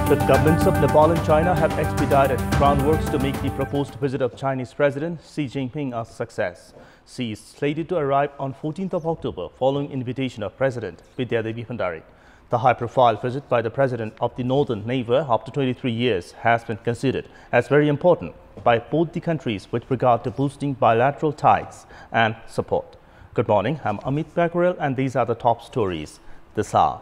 The governments of Nepal and China have expedited groundworks to make the proposed visit of Chinese President Xi Jinping a success. Xi is slated to arrive on 14th of October following invitation of President Vidyadevi Bhandari. The high-profile visit by the President of the Northern neighbor after 23 years has been considered as very important by both the countries with regard to boosting bilateral ties and support. Good morning, I'm Amit Bakarel and these are the top stories this hour.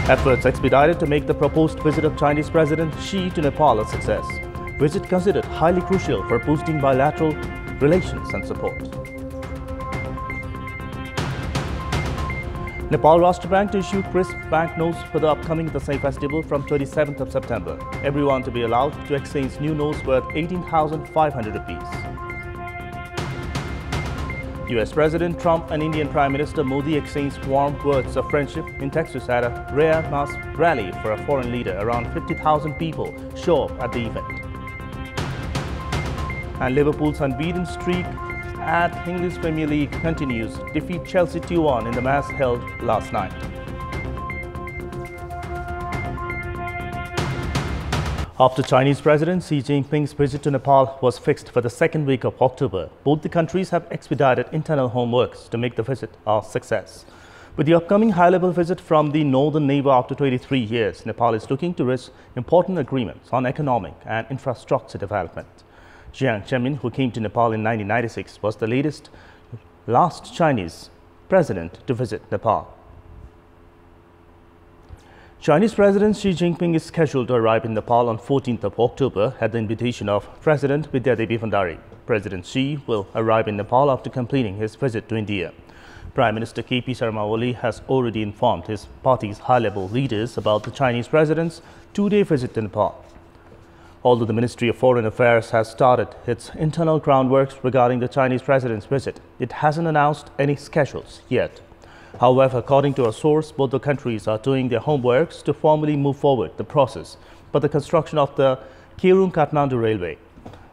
Efforts expedited to make the proposed visit of Chinese President Xi to Nepal a success. Visit considered highly crucial for boosting bilateral relations and support. Nepal Rashtra Bank to issue crisp banknotes for the upcoming Dasai festival from 27th of September. Everyone to be allowed to exchange new notes worth 18,500 rupees. US President Trump and Indian Prime Minister Modi exchanged warm words of friendship in Texas at a rare mass rally for a foreign leader. Around 50,000 people show up at the event. And Liverpool's unbeaten streak at English Premier League continues. Defeat Chelsea 2-1 in the match held last night. After Chinese President Xi Jinping's visit to Nepal was fixed for the second week of October, both the countries have expedited internal homeworks to make the visit a success. With the upcoming high-level visit from the northern neighbor after 23 years, Nepal is looking to reach important agreements on economic and infrastructure development. Jiang Zemin, who came to Nepal in 1996, was the last Chinese president to visit Nepal. Chinese President Xi Jinping is scheduled to arrive in Nepal on 14th of October at the invitation of President Vidyadevi Bhandari. President Xi will arrive in Nepal after completing his visit to India. Prime Minister KP Sharma Oli has already informed his party's high-level leaders about the Chinese president's two-day visit to Nepal. Although the Ministry of Foreign Affairs has started its internal groundworks regarding the Chinese president's visit, it hasn't announced any schedules yet. However, according to a source, both the countries are doing their homeworks to formally move forward the process for the construction of the Kantipur railway.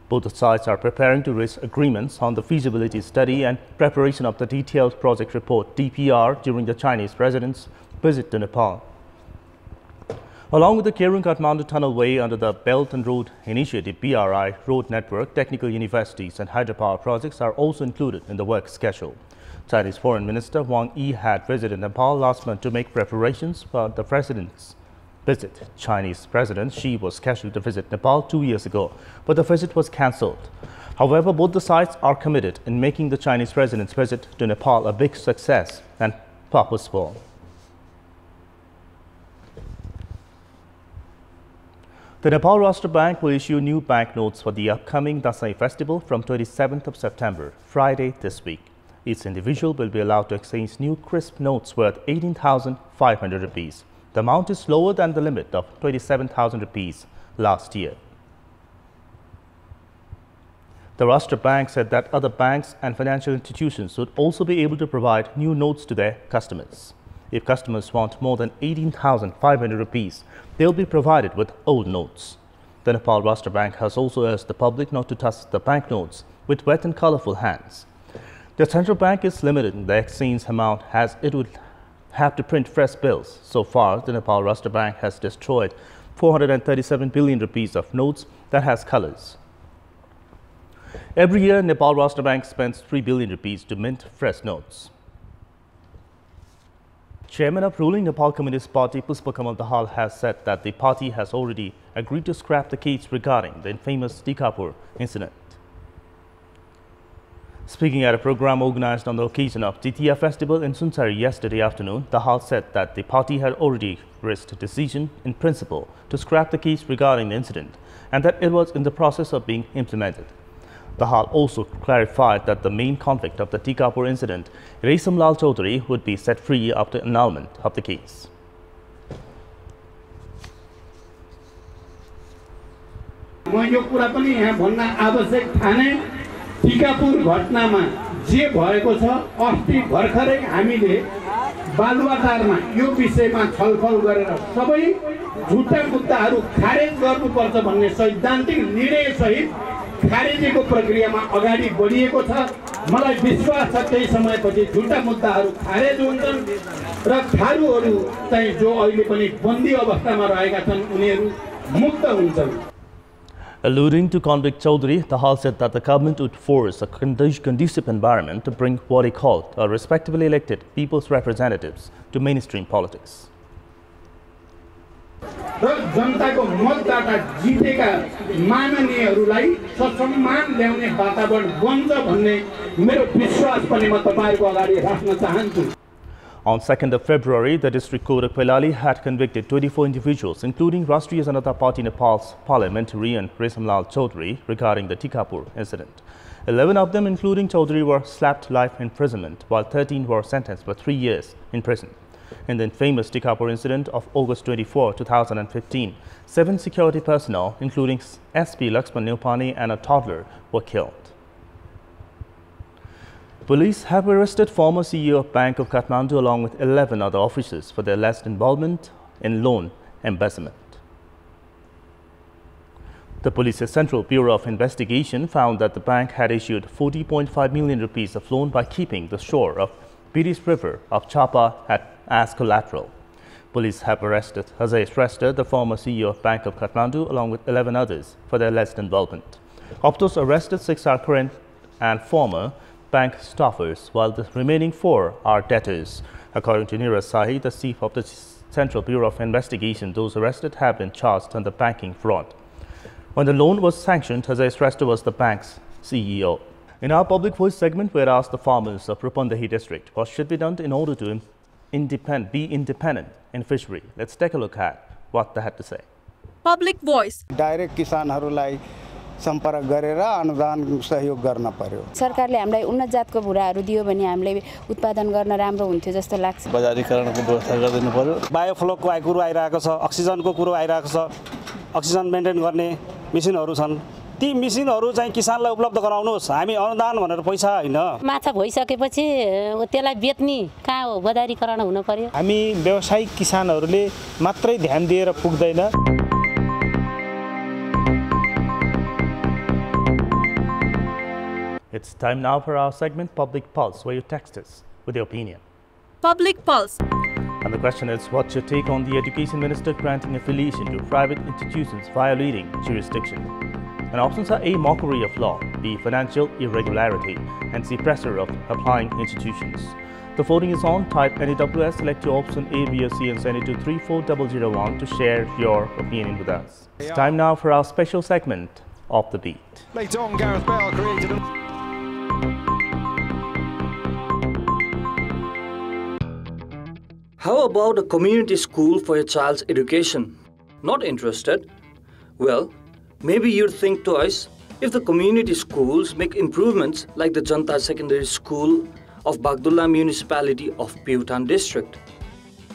Both sides are preparing to reach agreements on the feasibility study and preparation of the detailed project report DPR during the Chinese president's visit to Nepal. Along with the Kantipur tunnelway under the Belt and Road Initiative BRI road network, technical universities and hydropower projects are also included in the work schedule. Chinese Foreign Minister Wang Yi had visited Nepal last month to make preparations for the president's visit. Chinese President Xi was scheduled to visit Nepal 2 years ago, but the visit was cancelled. However, both the sides are committed in making the Chinese president's visit to Nepal a big success and purposeful. The Nepal Rashtra Bank will issue new banknotes for the upcoming Dasai festival from 27th of September, Friday this week. Each individual will be allowed to exchange new crisp notes worth 18,500 rupees. The amount is lower than the limit of 27,000 rupees last year. The Rashtra Bank said that other banks and financial institutions would also be able to provide new notes to their customers. If customers want more than 18,500 rupees, they will be provided with old notes. The Nepal Rashtra Bank has also urged the public not to touch the banknotes with wet and colorful hands. The central bank is limiting the exchange amount as it would have to print fresh bills. So far, the Nepal Rashtra Bank has destroyed 437 billion rupees of notes that has colors. Every year, Nepal Rashtra Bank spends 3 billion rupees to mint fresh notes. Chairman of ruling Nepal Communist Party Pushpa Kamal Dahal has said that the party has already agreed to scrap the case regarding the infamous Kantipur incident. Speaking at a program organized on the occasion of Jitiya festival in Sunsari yesterday afternoon, Dahal said that the party had already reached a decision in principle to scrap the case regarding the incident and that it was in the process of being implemented. Dahal also clarified that the main convict of the Kantipur incident, Resam Lal Chaudhary, would be set free after annulment of the case. Tikapur घटनामा जे भएको छ अस्ति भर्खरै हामीले बालुवाटारमा यो विषयमा छलफल गरेर सबै झुटा मुद्दाहरू खारेज गर्नुपर्छ भन्ने सैद्धान्तिक निर्णय सहित खारेजीको प्रक्रियामा अगाडि बढिएको छ। मलाई विश्वास छ त्यही समयपछि झुटा मुद्दाहरू खारेज हुन्छन् र थारूहरू चाहिँ जो अहिले पनि बन्दी अवस्थामा रहेका छन् उनीहरू मुक्त हुन्छन्। Alluding to convict Chaudhary, the Hall said that the government would force a conducive environment to bring what he called a respectably elected people's representatives to mainstream politics. र जनताको मतबाट जितेका माननीयहरूलाई ससम्मान ल्याउने वातावरण बन्छ भन्ने मेरो विश्वास पनि म तपाईहरुको अगाडि राख्न चाहन्छु। On 2nd of February, the District Court of Kailali had convicted 24 individuals, including Rashtriya Janata Party Nepal's parliamentary and Reshamlal Chaudhary, regarding the Kantipur incident. 11 of them, including Chaudhary, were slapped life imprisonment, while 13 were sentenced for 3 years in prison. In the infamous Kantipur incident of August 24, 2015, 7 security personnel, including SP Laxman Neupani and a toddler, were killed. Police have arrested former CEO of Bank of Kathmandu along with 11 other officers for their alleged involvement in loan embezzlement. The Police's Central Bureau of Investigation found that the bank had issued 40.5 million rupees of loan by keeping the shore of Biris River of Chapa as collateral. Police have arrested Ajay Shrestha, the former CEO of Bank of Kathmandu, along with 11 others for their alleged involvement. Of those arrested, 6 are current and former bank staffers, while the remaining 4 are debtors. According to Neeraj Sahi, the chief of the Central Bureau of Investigation, those arrested have been charged under banking fraud. When the loan was sanctioned, Ajay Shrestha was the bank's CEO. In our Public Voice segment, we asked the farmers of Rupandehi district what should be done in order to be independent in fishery. Let's take a look at what they had to say. Public Voice. Direct किसानहरुलाई सम्पर्क गरेर अनुदान सहयोग गर्न पर्यो। सरकारले हामीलाई उन्नत जातको भुराहरू दियो भने हामीले उत्पादन गर्न राम्रो हुन्थ्यो जस्तो लाग्छ। बजारीकरणको व्यवस्था गरिदिनु पर्यो। बायोफ्लकको कुरो आइरहेको छ, अक्सिजनको कुरो आइरहेको छ, अक्सिजन मेन्टेन गर्ने मेसिनहरू छन्। ती मेसिनहरू चाहिँ किसानलाई उपलब्ध गराउनुहोस्। हामी अनुदान भनेर पैसा हैन। माछा भइसकेपछि त्यसलाई बेच्ने कहाँ हो, बजारीकरण हुनु पर्यो। हामी व्यावसायिक किसानहरूले मात्रै ध्यान दिएर पुग्दैन। It's time now for our segment Public Pulse, where you text us with your opinion. Public Pulse. And the question is, what's your take on the Education Minister granting affiliation to private institutions violating jurisdiction? And options are A, mockery of law, B, financial irregularity, and C, pressure of applying institutions. The voting is on. Type NEWS, select your option A, B or C and send it to 34001 to share your opinion with us. It's time now for our special segment, Off the Beat. Later on, Gareth Bale created How about a community school for your child's education? Not interested? Well, maybe you'd think twice if the community schools make improvements like the Janta Secondary School of Bagdulla Municipality of Bhutan District.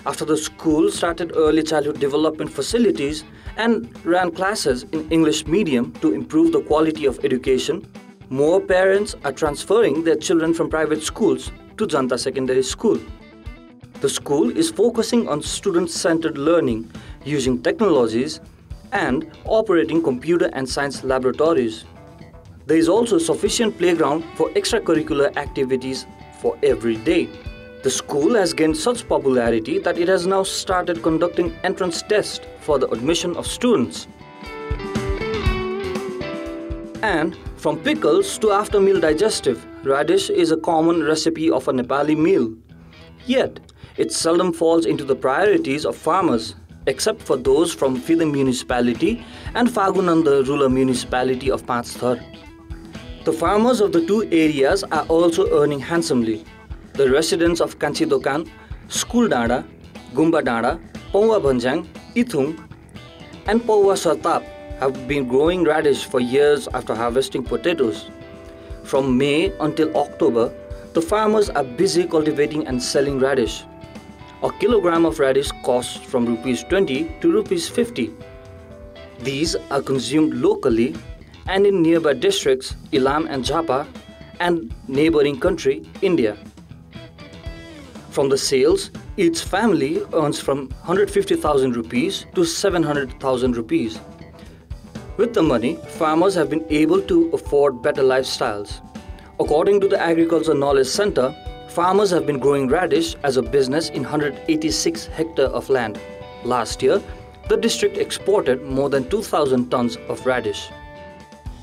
After the school started early childhood development facilities and ran classes in English medium to improve the quality of education, more parents are transferring their children from private schools to Janta Secondary School. The school is focusing on student-centered learning using technologies and operating computer and science laboratories. There is also sufficient playground for extracurricular activities for every day. The school has gained such popularity that it has now started conducting entrance tests for the admission of students. And from pickles to after-meal digestive, radish is a common recipe of a Nepali meal. Yet, it seldom falls into the priorities of farmers, except for those from Fidem municipality and Fagunanda rural municipality of Panchthar. The farmers of the two areas are also earning handsomely. The residents of Kanchidokan, School Dada, Gumba Dada, Paua Banjang, Ithung, and Paua Sartap have been growing radish for years after harvesting potatoes. From May until October, the farmers are busy cultivating and selling radish. A kilogram of radish costs from Rs 20 to Rs 50. These are consumed locally and in nearby districts Ilam and Japa and neighboring country India. From the sales, each family earns from 150,000 rupees to 700,000 rupees. With the money, farmers have been able to afford better lifestyles. According to the Agriculture Knowledge Center, farmers have been growing radish as a business in 186 hectares of land. Last year, the district exported more than 2,000 tons of radish.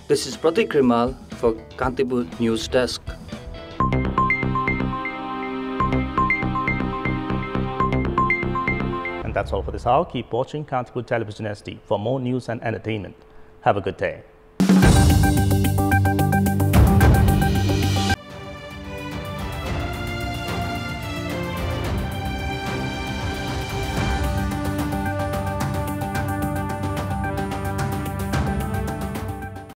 This is Pratik Rimal for Kantipur News Desk. And that's all for this hour. Keep watching Kantipur Television SD for more news and entertainment. Have a good day.